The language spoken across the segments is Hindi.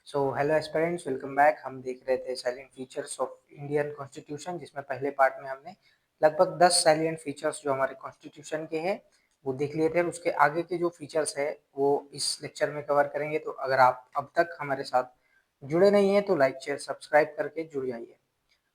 So hello aspirants, welcome back. हम देख रहे थे salient features of Indian constitution, जिसमें पहले पार्ट में हमने लगभग 10 साइलेंट फीचर्स जो हमारे कॉन्स्टिट्यूशन के हैं वो देख लिए थे। उसके आगे के जो फीचर्स है वो इस लेक्चर में कवर करेंगे। तो अगर आप अब तक हमारे साथ जुड़े नहीं हैं तो लाइक शेयर सब्सक्राइब करके जुड़ जाइए।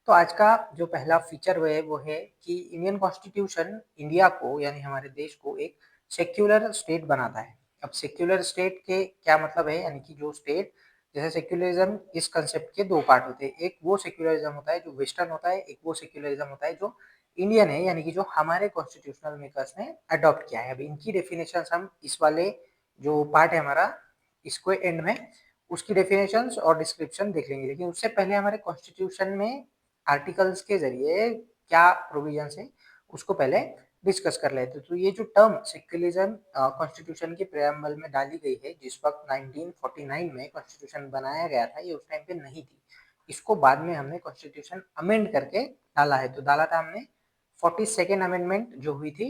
तो आज का जो पहला फीचर वो है कि इंडियन कॉन्स्टिट्यूशन इंडिया को यानी हमारे देश को एक सेक्युलर स्टेट बनाता है। अब सेक्युलर स्टेट के क्या मतलब है, यानी कि जो स्टेट जैसे सेक्युलरिज्म, इस कंसेप्ट के दो पार्ट होते हैं। एक वो सेक्युलरिज्म होता है जो वेस्टर्न होता है, एक वो सेक्युलरिज्म होता है जो इंडियन है, यानी कि जो हमारे कॉन्स्टिट्यूशनल मेकर्स ने अडॉप्ट किया है। अब इनकी डेफिनेशन हम इस वाले जो पार्ट है हमारा, इसको एंड में उसकी डेफिनेशंस और डिस्क्रिप्शन देख लेंगे। लेकिन उससे पहले हमारे कॉन्स्टिट्यूशन में आर्टिकल्स के जरिए क्या प्रोविजंस है उसको पहले डिस्कस कर लेते हैं। तो ये जो टर्म सेक्युलरिज्म कॉन्स्टिट्यूशन के प्रेम्बल में डाली गई है, जिस वक्त 1949 में कॉन्स्टिट्यूशन बनाया गया था, ये उस टाइम पे नहीं थी। इसको बाद में हमने कॉन्स्टिट्यूशन अमेंड करके डाला है। तो डाला था हमने 42nd अमेंडमेंट जो हुई थी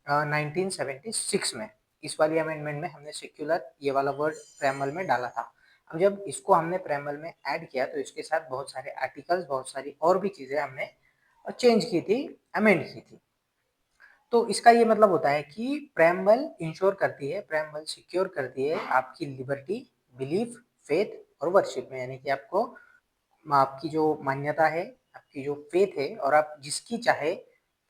1976 में। इस वाली अमेंडमेंट में हमने सेक्युलर ये वाला वर्ड प्रेम्बल में डाला था। अब जब इसको हमने प्रेम्बल में ऐड किया तो इसके साथ बहुत सारे आर्टिकल्स, बहुत सारी और भी चीजें हमने चेंज की थी, अमेंड की थी। तो इसका ये मतलब होता है कि प्रेम्बल इंश्योर करती है, प्रेम्बल सिक्योर करती है आपकी लिबर्टी, बिलीफ, फेथ और वर्शिप में, यानी कि आपको आपकी जो मान्यता है, आपकी जो फेथ है, और आप जिसकी चाहे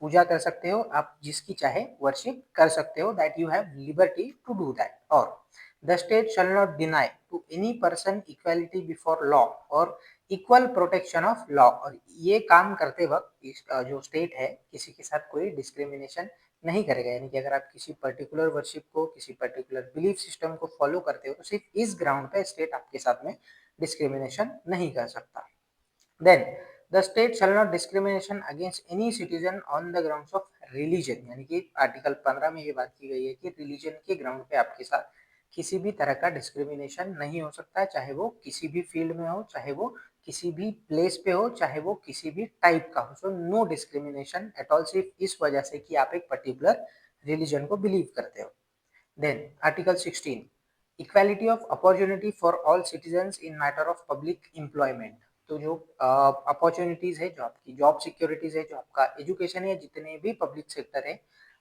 पूजा कर सकते हो, आप जिसकी चाहे वर्शिप कर सकते हो, that you have liberty to do that. और the state shall not deny to any person equality before law और इक्वल प्रोटेक्शन ऑफ लॉ। और ये काम करते वक्त जो स्टेट है किसी के साथ कोई डिस्क्रिमिनेशन नहीं करेगा, यानी कि अगर आप किसी पर्टिकुलर वर्शिप को, किसी पर्टिकुलर बिलीफ सिस्टम को फॉलो करते हो तो सिर्फ इस ग्राउंड पे स्टेट आपके साथ में डिस्क्रिमिनेशन नहीं कर सकता। Then the state shall not discrimination against any citizen on the grounds of religion, यानी कि आर्टिकल 15 में ये बात की गई है कि रिलीजन के ग्राउंड पे आपके साथ किसी भी तरह का डिस्क्रिमिनेशन नहीं हो सकता, चाहे वो किसी भी फील्ड में हो, चाहे वो किसी भी प्लेस पे हो, चाहे वो किसी भी टाइप का हो। So no discrimination at all, सिर्फ इस वजह से कि आप एक पर्टिकुलर रिलीजन को बिलीव करते हो। Then article 16 equality of opportunity for all citizens in matter of public employment. तो जो अपॉर्चुनिटीज है, जो आपकी जॉब सिक्योरिटीज है, जो आपका एजुकेशन है, जितने भी पब्लिक सेक्टर है,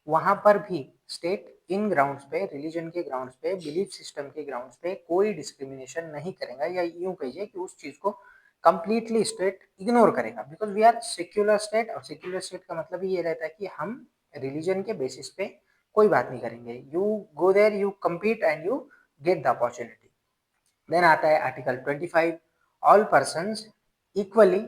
वहां पर भी स्टेट इन ग्राउंड्स पे, रिलीजन के ग्राउंड्स पे, बिलीफ सिस्टम के ग्राउंड्स पे कोई डिस्क्रिमिनेशन नहीं करेगा, या यूं कहिए कि उस चीज को कंप्लीटली स्टेट इग्नोर करेगा। Because we are secular state, और सेक्युलर स्टेट का मतलब ये रहता है कि हम रिलीजन के बेसिस पे कोई बात नहीं करेंगे। You go there, you compete and you get the opportunity. Then आता है article 25 all persons equally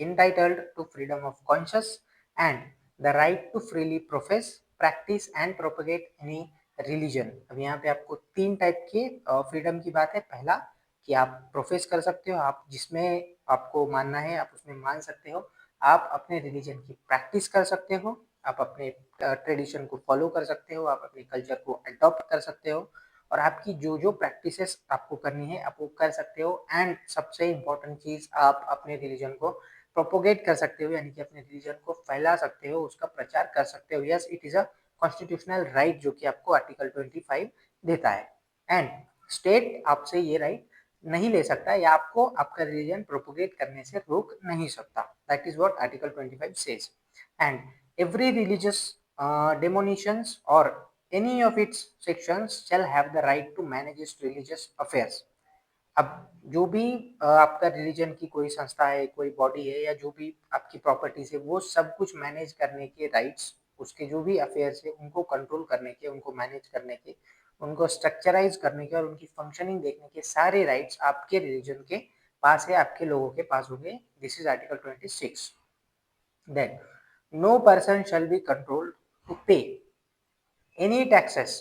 entitled to freedom of conscious and the right to freely profess, practice and propagate any religion. अब यहाँ पे आपको तीन टाइप के फ्रीडम की बात है। पहला कि आप प्रोफेस कर सकते हो, आप जिसमें आपको मानना है आप उसमें मान सकते हो। आप अपने रिलीजन की प्रैक्टिस कर सकते हो, आप अपने ट्रेडिशन को फॉलो कर सकते हो, आप अपने कल्चर को अडॉप्ट कर सकते हो, और आपकी जो जो प्रैक्टिसेस आपको करनी है आप वो कर सकते हो। एंड सबसे इम्पोर्टेंट चीज, आप अपने रिलीजन को प्रोपोगेट कर सकते हो, यानी कि अपने रिलीजन को फैला सकते हो, उसका प्रचार कर सकते हो। Yes, it is a constitutional right जो कि आपको आर्टिकल 25 देता है। एंड स्टेट आपसे ये राइट नहीं ले सकता या आपको आपका रिलीजन प्रोपोगेट करने से रोक नहीं सकता। That is what article 25 says. And every religious denominations और any of its sections shall have the right to manage its religious affairs। अब जो भी आपका रिलीजन की कोई संस्था है, कोई बॉडी है, या जो भी आपकी प्रॉपर्टीज है, वो सब कुछ मैनेज करने के राइट्स, उसके जो भी अफेयर्स है उनको कंट्रोल करने के, उनको मैनेज करने के, उनको स्ट्रक्चराइज करने के और उनकी फंक्शनिंग देखने के सारे राइट्स आपके रिलीजन के पास है, आपके लोगों के पास होंगे। This is article 26। Then no person shall be controlled to pay any taxes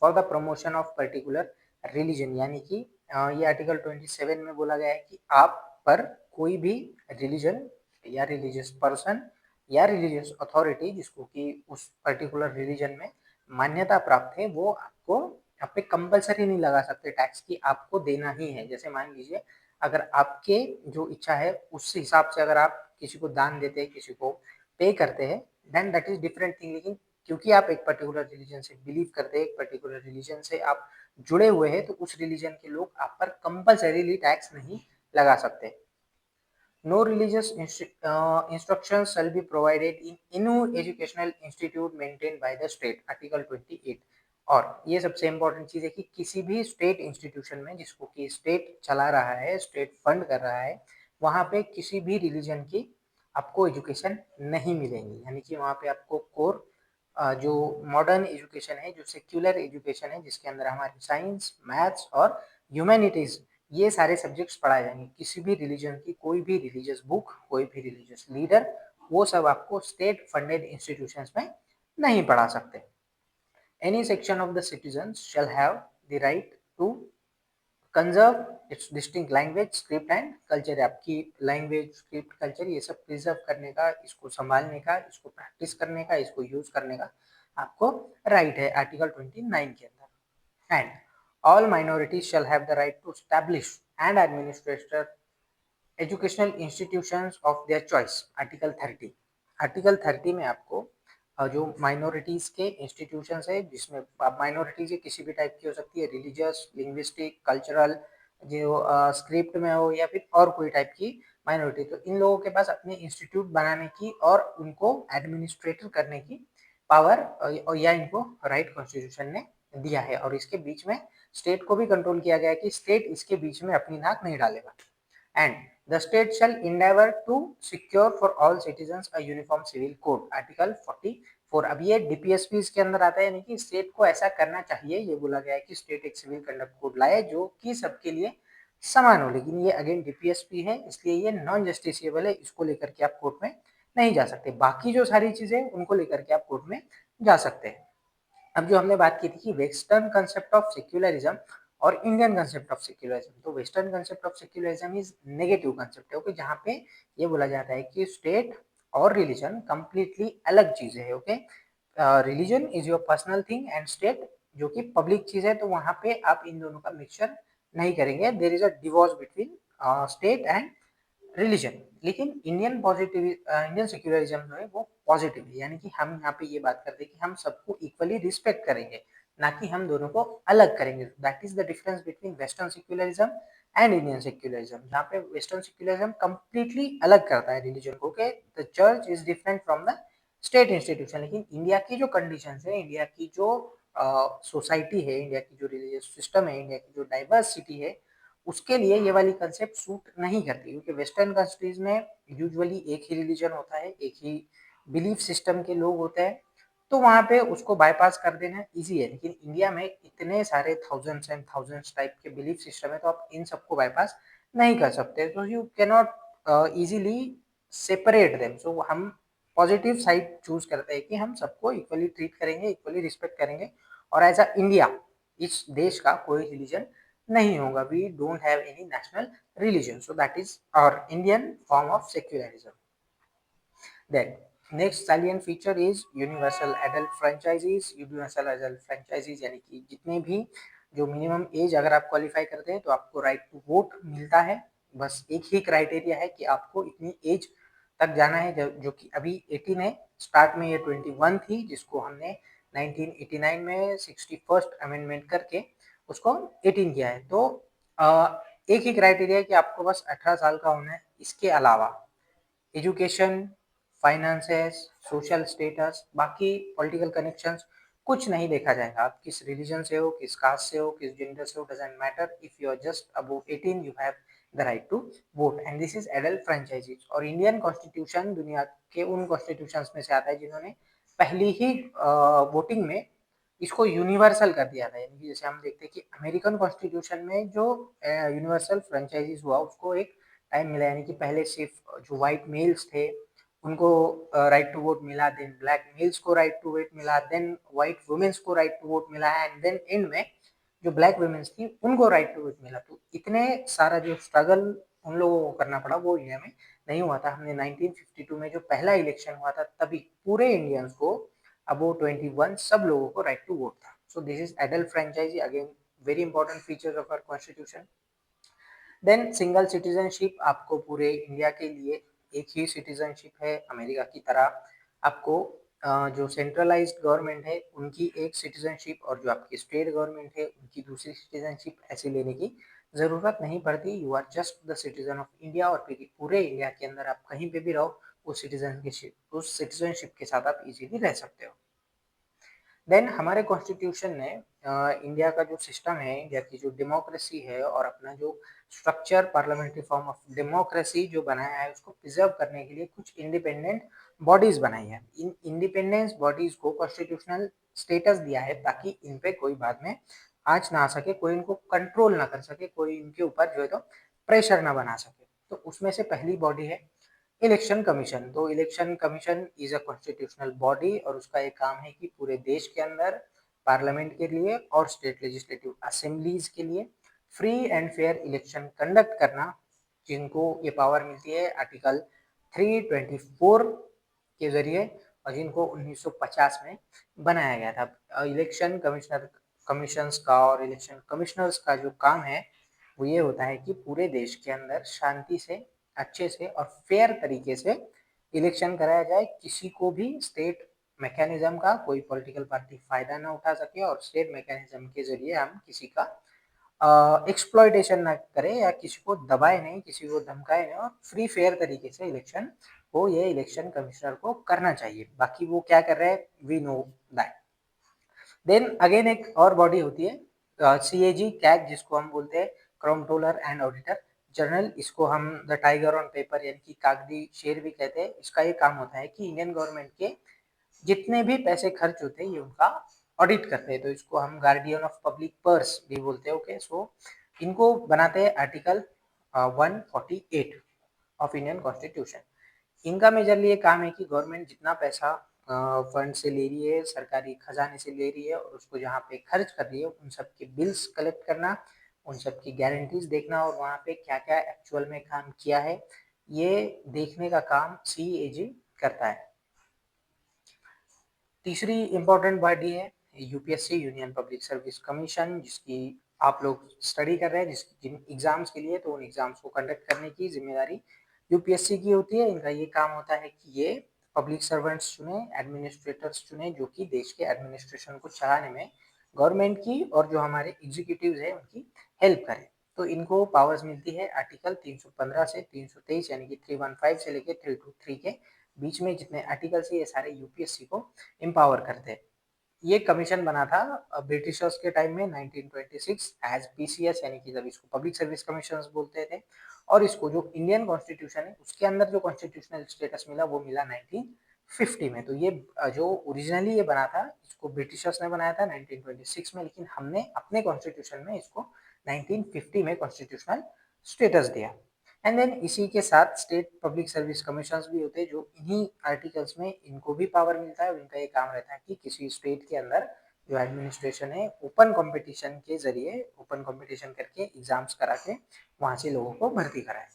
for the promotion of particular religion, यानी कि ये आर्टिकल 27 में बोला गया है कि आप पर कोई भी रिलीजन या रिलीजियस पर्सन या रिलीजियस अथॉरिटी जिसको कि उस पर्टिकुलर रिलीजन में मान्यता प्राप्त है, वो आपको आप पे कंपल्सरी नहीं लगा सकते टैक्स की आपको देना ही है। जैसे मान लीजिए अगर आपके जो इच्छा है उस हिसाब से अगर आप किसी को दान देते हैं, किसी को पे करते हैं, then that is different thing. लेकिन क्योंकि आप एक पर्टिकुलर रिलीजन से बिलीव करते हैं, एक पर्टिकुलर रिलीजन से आप जुड़े हुए हैं तो उस रिलीजन के लोग आप पर कंपल्सरीली टैक्स नहीं लगा सकते। No religious instructions shall be provided in any educational institute maintained by the state, article 28। और ये सबसे इम्पोर्टेंट चीज है कि किसी भी स्टेट इंस्टीट्यूशन में जिसको कि स्टेट चला रहा है, स्टेट फंड कर रहा है, वहां पे किसी भी रिलीजन की आपको एजुकेशन नहीं मिलेगी। यानी कि वहां पे आपको कोर जो मॉडर्न एजुकेशन है, जो सेक्युलर एजुकेशन है, जिसके अंदर हमारी साइंस, मैथ्स और ह्यूमैनिटीज ये सारे सब्जेक्ट्स पढ़ाए जाएंगे। किसी भी रिलीजन की कोई भी रिलीजियस बुक, कोई भी रिलीजियस लीडर, वो सब आपको स्टेट फंडेड इंस्टीट्यूशंस में नहीं पढ़ा सकते। Any section of the citizen shall have the right to conserve its distinct language, script and culture. आपकी लैंग्वेज, स्क्रिप्ट, कल्चर ये सब प्रिजर्व करने का, इसको संभालने का, इसको प्रैक्टिस करने का, इसको यूज करने का आपको राइट है आर्टिकल 29 के अंदर। And all minorities shall have the right to establish and administer educational institutions of their choice, article 30। Article 30 में आपको जो माइनॉरिटीज के इंस्टीट्यूशंस है, जिसमें माइनॉरिटीज किसी भी टाइप की हो सकती है, रिलीजियस, लिंग्विस्टिक, कल्चरल, जो स्क्रिप्ट में हो या फिर और कोई टाइप की माइनॉरिटी, तो इन लोगों के पास अपने इंस्टीट्यूट बनाने की और उनको एडमिनिस्ट्रेटर करने की पावर या इनको राइट कॉन्स्टिट्यूशन ने दिया है। और इसके बीच में स्टेट को भी कंट्रोल किया गया है कि स्टेट इसके बीच में अपनी नाक नहीं डालेगा। And the state shall endeavour to secure for all citizens a uniform civil code, article 44। अब ये डीपीएसपी इसके अंदर आता है, यानी कि स्टेट को ऐसा करना चाहिए, ये बोला गया है कि स्टेट एक सिविल कंडक्ट कोड लाए जो कि सबके लिए समान हो। लेकिन ये अगेन डीपीएसपी है, इसलिए ये नॉन जस्टिसिएबल है, इसको लेकर के आप कोर्ट में नहीं जा सकते। बाकी जो सारी चीजें उनको लेकर के आप कोर्ट में जा सकते हैं। अब जो हमने बात की थी कि वेस्टर्न कंसेप्ट ऑफ सेक्युलरिज्म और इंडियन कंसेप्ट ऑफ सेक्युलरिज्म, तो western concept of secularism is negative concept है, ओके, जहाँ पे ये बोला जाता है कि स्टेट और रिलीजन कंप्लीटली अलग चीजें है। Okay, religion is your personal thing and state जो कि पब्लिक चीज है, तो वहां पे आप इन दोनों का मिक्सचर नहीं करेंगे। There is a divorce between state and religion. लेकिन इंडियन सेक्युलरिज्म जो है वो पॉजिटिव है, यानी कि हम यहाँ पे ये बात करते हैं कि हम सबको इक्वली रिस्पेक्ट करेंगे, ना कि हम दोनों को अलग करेंगे। That is the difference between western secularism and Indian secularism, जहाँ पे वेस्टर्न सेक्युलरिज्म कंप्लीटली अलग करता है रिलीजन को। के the church is different from the state institution. लेकिन इंडिया की जो कंडीशन है, इंडिया की जो सोसाइटी है, इंडिया की जो रिलीजियस सिस्टम है, इंडिया की जो डाइवर्सिटी है, उसके लिए ये वाली कंसेप्ट सूट नहीं करती, क्योंकि वेस्टर्न कंट्रीज में यूजुअली एक ही रिलीजन होता है, एक ही बिलीफ सिस्टम के लोग होते हैं, तो वहां पे उसको बाईपास कर देना इजी है। लेकिन इंडिया में इतने सारे थाउजेंड्स एंड थाउजेंड्स टाइप के बिलीफ सिस्टम है, तो आप इन सबको बाईपास नहीं कर सकते, तो you can not easily separate them. So हम पॉजिटिव साइड चूज करते हैं कि हम सबको इक्वली ट्रीट करेंगे, इक्वली रिस्पेक्ट करेंगे, और एज अ इंडिया इस देश का कोई रिलीजन नहीं होगा। We don't have any national religion, so that is our Indian form of secularism. Then next salient feature is universal adult franchises. Universal adult franchises यानी कि जितने भी जो मिनिमम एज अगर आप क्वालिफाई करते हैं तो आपको राइट टू वोट मिलता है। बस एक ही क्राइटेरिया है कि आपको इतनी एज तक जाना है, जो कि अभी 18 है। स्टार्ट में ये 21 थी, जिसको हमने 1989 में 61st अमेंडमेंट करके उसको 18 किया है। तो एक ही क्राइटेरिया है कि आपको बस 18 साल का होना है। इसके अलावा एजुकेशन, फाइनेंसेस, सोशल स्टेटस, बाकी पॉलिटिकल कनेक्शंस कुछ नहीं देखा जाएगा। आप किस रिलीजन से हो, किस कास्ट से हो, किस जेंडर से हो, doesn't matter. If you are just above 18 you have the right to vote, and this is adult franchises. और इंडियन कॉन्स्टिट्यूशन दुनिया के उन कॉन्स्टिट्यूशंस में से आता है जिन्होंने पहली ही वोटिंग में इसको यूनिवर्सल कर दिया था। यानी कि जैसे हम देखते हैं कि अमेरिकन कॉन्स्टिट्यूशन में जो यूनिवर्सल फ्रेंचाइजीज हुआ उसको एक टाइम मिला, यानी कि पहले सिर्फ जो व्हाइट मेल्स थे उनको राइट टू वोट मिला, देन ब्लैक मेल्स को राइट टू वोट मिला, देन व्हाइट वुमेन्स को राइट टू वोट मिला, एंड देन एंड में जो ब्लैक वुमेन्स थी उनको राइट टू वोट मिला। तो इतने सारा जो स्ट्रगल उन लोगों को करना पड़ा वो इंडिया में नहीं हुआ था। हमने 1952 में जो पहला इलेक्शन हुआ था तभी पूरे इंडियंस को अबो 21 सब लोगों को राइट टू वोट था। So this is adult franchise, again very important features of our constitution. Then single citizenship, आपको पूरे इंडिया के लिए एक ही सिटीजनशिप है अमेरिका की तरह। आपको जो सेंट्रलाइज्ड गवर्नमेंट है उनकी एक सिटीजनशिप और जो आपकी स्टेट गवर्नमेंट है उनकी दूसरी सिटीजनशिप ऐसे लेने की ज़रूरत नहीं पड़ती। You are just the citizen of India और फिर पूरे इंडिया के अंदर आप कहीं पे भी रहो उस सिटीजनशिप के साथ आप इजीली रह सकते हो। देन हमारे कॉन्स्टिट्यूशन ने इंडिया का जो सिस्टम है, इंडिया की जो डेमोक्रेसी है और अपना जो structure parliamentary form of democracy जो बनाया है उसको प्रिजर्व करने के लिए कुछ इंडिपेंडेंट बॉडीज बनाई है। इन इंडिपेंडेंस बॉडीज को कॉन्स्टिट्यूशनल स्टेटस दिया है ताकि इन पे कोई बाद में आंच ना आ सके, कोई इनको कंट्रोल ना कर सके, कोई इनके ऊपर जो है तो प्रेशर ना बना सके। तो उसमें से पहली बॉडी है इलेक्शन कमीशन। तो election commission is a constitutional body और उसका एक काम है कि पूरे देश के अंदर पार्लियामेंट के लिए और स्टेट लेजिस्लेटिव असेंबलीज के लिए free and fair election conduct करना, जिनको ये पावर मिलती है आर्टिकल 324 के जरिए और जिनको 1950 में बनाया गया था। इलेक्शन कमीशंस का और इलेक्शन कमिश्नर्स का जो काम है वो ये होता है कि पूरे देश के अंदर शांति से, अच्छे से और फेयर तरीके से इलेक्शन कराया जाए, किसी को भी स्टेट मैकेनिज्म का कोई पॉलिटिकल पार्टी फायदा ना उठा सके और स्टेट मैकेनिज्म के जरिए हम किसी का एक्सप्लॉयटेशन ना करें या किसी को दबाए नहीं, किसी को धमकाए नहीं और फ्री फेयर तरीके से इलेक्शन को ये इलेक्शन कमिश्नर को करना चाहिए। बाकी वो क्या कर रहे हैं we know that. Then again एक और बॉडी होती है सीएजी कैग, जिसको हम बोलते हैं कंट्रोलर एंड ऑडिटर जनरल। इसको हम द टाइगर ऑन पेपर यानी कि कागजी शेर भी कहते हैं। इसका ये काम होता है कि इंडियन गवर्नमेंट के जितने भी पैसे खर्च होते हैं ये उनका ऑडिट करते हैं। तो इसको हम गार्डियन ऑफ पब्लिक पर्स भी बोलते हैं। ओके, सो इनको बनाते हैं आर्टिकल 148 ऑफ इंडियन कॉन्स्टिट्यूशन। इनका मेजरली ये काम है कि गवर्नमेंट जितना पैसा फंड से ले रही है, सरकारी खजाने से ले रही है और उसको जहाँ पे खर्च कर रही है उन सब के बिल्स कलेक्ट करना, उन सब की गारंटीज देखना और वहाँ पे क्या क्या एक्चुअल में काम किया है ये देखने का काम सीएजी करता है। तीसरी इम्पोर्टेंट बॉडी है UPSC union public service commission, जिसकी आप लोग स्टडी कर रहे हैं जिन एग्जाम्स के लिए, तो उन एग्जाम्स को कंडक्ट करने की जिम्मेदारी यूपीएससी की होती है। इनका ये काम होता है कि ये पब्लिक सर्वेंट्स चुने, एडमिनिस्ट्रेटर्स चुने जो कि देश के एडमिनिस्ट्रेशन को चलाने में गवर्नमेंट की और जो हमारे एग्जीक्यूटिव है उनकी हेल्प करें। तो इनको पावर्स मिलती है आर्टिकल 315 से 323 यानी कि 315 से लेकर 323 के बीच में जितने आर्टिकल्स है ये सारे यूपीएससी को एम्पावर करते हैं। ये कमीशन बना था ब्रिटिशर्स के टाइम में 1926 एज पीसीएस यानी कि जब इसको पब्लिक सर्विस कमीशन बोलते थे और इसको जो इंडियन कॉन्स्टिट्यूशन है उसके अंदर जो कॉन्स्टिट्यूशनल स्टेटस मिला वो मिला 1950 में। तो ये जो ओरिजिनली ये बना था इसको ब्रिटिशर्स ने बनाया था 1926 में, लेकिन हमने अपने कॉन्स्टिट्यूशन में इसको 1950 में कॉन्स्टिट्यूशनल स्टेटस दिया। एंड देन इसी के साथ स्टेट पब्लिक सर्विस कमीशंस भी होते हैं जो इन्हीं आर्टिकल्स में इनको भी पावर मिलता है और इनका ये काम रहता है कि किसी स्टेट के अंदर जो एडमिनिस्ट्रेशन है ओपन कंपटीशन के जरिए ओपन कंपटीशन करके एग्जाम्स करा के वहां से लोगों को भर्ती कराए।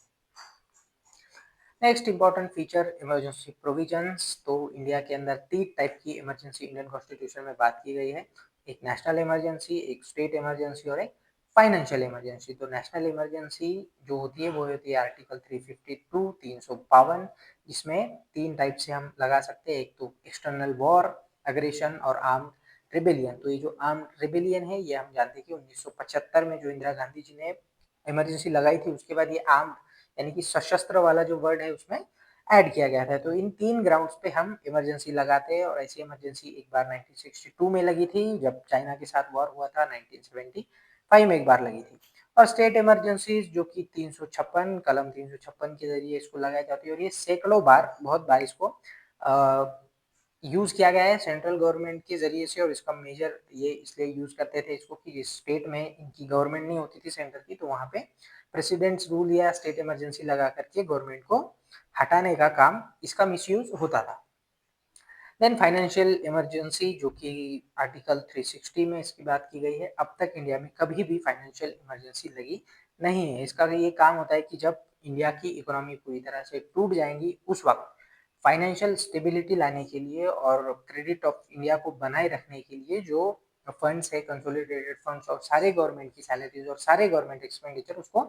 Next important feature emergency provisions. तो इंडिया के अंदर 3 टाइप की इमरजेंसी इंडियन कॉन्स्टिट्यूशन में बात की गई है, एक नेशनल इमरजेंसी, एक स्टेट इमरजेंसी और एक फाइनेंशियल इमरजेंसी। तो नेशनल इमरजेंसी जो होती है वो होती है आर्टिकल 352 352, जिसमें 3 टाइप से हम लगा सकते हैं। एक तो एक्सटर्नल वॉर, अग्रेशन और आर्म्ड रिबेलियन। तो ये जो आर्म्ड रिबेलियन है ये हम जानते हैं कि 1975 में जो इंदिरा गांधी जी ने इमरजेंसी लगाई थी उसके बाद ये आर्म्ड यानी कि सशस्त्र वाला जो वर्ड है उसमें ऐड किया गया था। तो इन 3 ग्राउंड्स पे हम इमरजेंसी लगाते हैं और ऐसी इमरजेंसी एक बार 1962 में लगी थी जब चाइना के साथ वॉर हुआ था, 1975 में एक बार लगी थी। और स्टेट इमरजेंसीज जो कि 356 कलम 356 के जरिए इसको लगाई जाती है और ये सैकड़ों बार, बहुत बार इसको यूज किया गया है सेंट्रल गवर्नमेंट के जरिए से। और इसका मेजर ये इसलिए यूज करते थे इसको कि जिस स्टेट में इनकी गवर्नमेंट नहीं होती थी सेंटर की, तो वहां पे प्रेसिडेंट्स रूल या स्टेट इमरजेंसी लगा करके गवर्नमेंट को हटाने का काम इसका मिसयूज होता था। देन फाइनेंशियल इमरजेंसी जो कि आर्टिकल 360 में इसकी बात की गई है। अब तक इंडिया में कभी भी फाइनेंशियल इमरजेंसी लगी नहीं है। इसका ये काम होता है कि जब इंडिया की इकोनॉमी पूरी तरह से टूट जाएंगी उस वक्त फाइनेंशियल स्टेबिलिटी लाने के लिए और क्रेडिट ऑफ इंडिया को बनाए रखने के लिए जो फंड्स है, कंसोलिडेटेड फंड्स और सारे गवर्नमेंट की सैलरीज और सारे गवर्नमेंट एक्सपेंडिचर उसको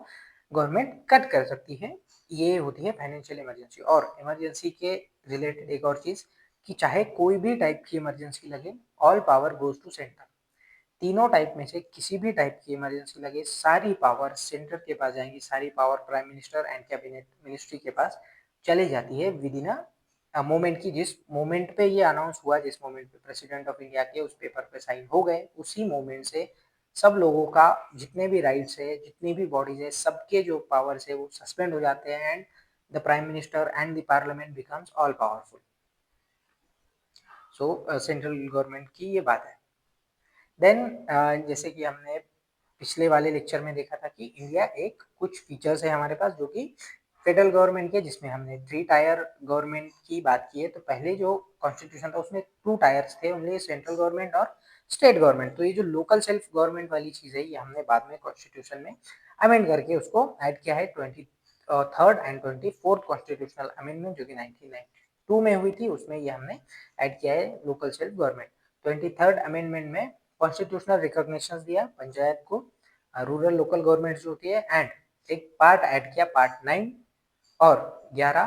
गवर्नमेंट कट कर सकती है। ये होती है फाइनेंशियल इमरजेंसी। और इमरजेंसी के रिलेटेड एक और चीज कि चाहे कोई भी टाइप की इमरजेंसी लगे, all power goes to centre. तीनों टाइप में से किसी भी टाइप की इमरजेंसी लगे, सारी पावर सेंटर के पास जाएंगी, सारी power prime minister and cabinet ministry के पास चली जाती है विद इन अ मोमेंट की। जिस मोमेंट पे ये अनाउंस हुआ, जिस मोमेंट पे प्रेसिडेंट ऑफ इंडिया के उस पेपर पे साइन हो गए, उसी मोमेंट से सब लोगों का जितने भी राइट्स है, जितनी भी बॉडीज है, सबके जो पावर्स है वो सस्पेंड हो जाते हैं and the prime minister and the parliament becomes all powerful. So central government की ये बात है। देन जैसे कि हमने पिछले वाले लेक्चर में देखा था कि इंडिया एक कुछ फीचर्स है हमारे पास जो कि फेडरल गवर्नमेंट के, जिसमें हमने 3 टायर गवर्नमेंट की बात की है। तो पहले जो कॉन्स्टिट्यूशन था उसमें 2 टायर्स थे, ओनली सेंट्रल गवर्नमेंट और स्टेट गवर्नमेंट। तो ये जो लोकल सेल्फ गवर्नमेंट वाली चीज है, ये हमने बाद में कॉन्स्टिट्यूशन में अमेंड करके उसको ऐड किया है 23rd and 24th constitutional amendment जो कि 1992 में हुई थी, उसमें ये हमने ऐड किया है local self government. 23rd amendment में कॉन्स्टिट्यूशनल रिकॉग्निशन दिया पंचायत को, रूरल लोकल गवर्नमेंट जो होती है, एंड एक पार्ट ऐड किया, पार्ट 9 और 11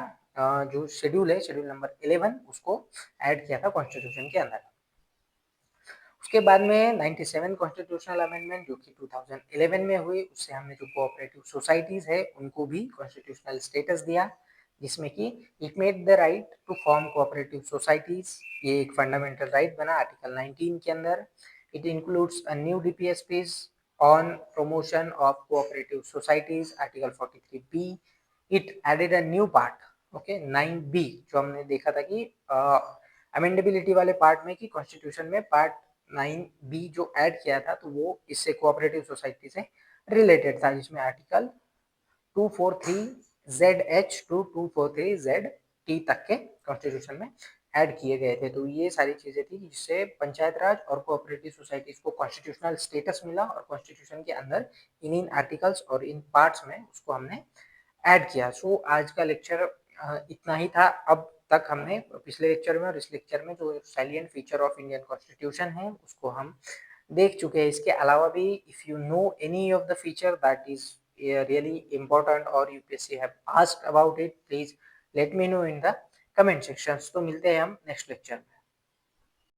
जो शेड्यूल है, शेड्यूल नंबर 11 उसको ऐड किया था कॉन्स्टिट्यूशन के अंदर। उसके बाद में 97 कॉन्स्टिट्यूशनल अमेंडमेंट जो कि 2011 में हुई, उससे हमने जो कोऑपरेटिव सोसाइटीज है उनको भी कॉन्स्टिट्यूशनल स्टेटस दिया, जिसमें कि it made the right to form cooperative societies, ये एक फंडामेंटल राइट बना आर्टिकल 19 के अंदर। It includes a new DPSPs on promotion of cooperative societies, article 43B। It added a new part, okay 9B, जो हमने देखा था कि अमेंडेबिलिटी वाले पार्ट में कि कॉन्स्टिट्यूशन में पार्ट 9B जो ऐड किया था, तो वो इससे कोऑपरेटिव सोसाइटी से रिलेटेड था, जिसमें आर्टिकल 243ZH टू 243ZT तक के कॉन्स्टिट्यूशन में ऐड किए गए थे। तो ये सारी चीजें थी जिससे पंचायत राज और कोऑपरेटिव सोसाइटीज को कॉन्स्टिट्यूशनल स्टेटस मिला, और कॉन्स्टिट्यूशन के अंदर इन आर्टिकल्स और इन पार्ट्स में उसको हमने ऐड किया। सो आज का लेक्चर इतना ही था। अब तक हमने पिछले लेक्चर में और इस लेक्चर में जो salient feature of Indian constitution है उसको हम देख चुके हैं। इसके अलावा भी if you know any of the feature that is really important or UPSC have asked about it, please let me know in the comment sections। तो मिलते हैं हम नेक्स्ट लेक्चर में।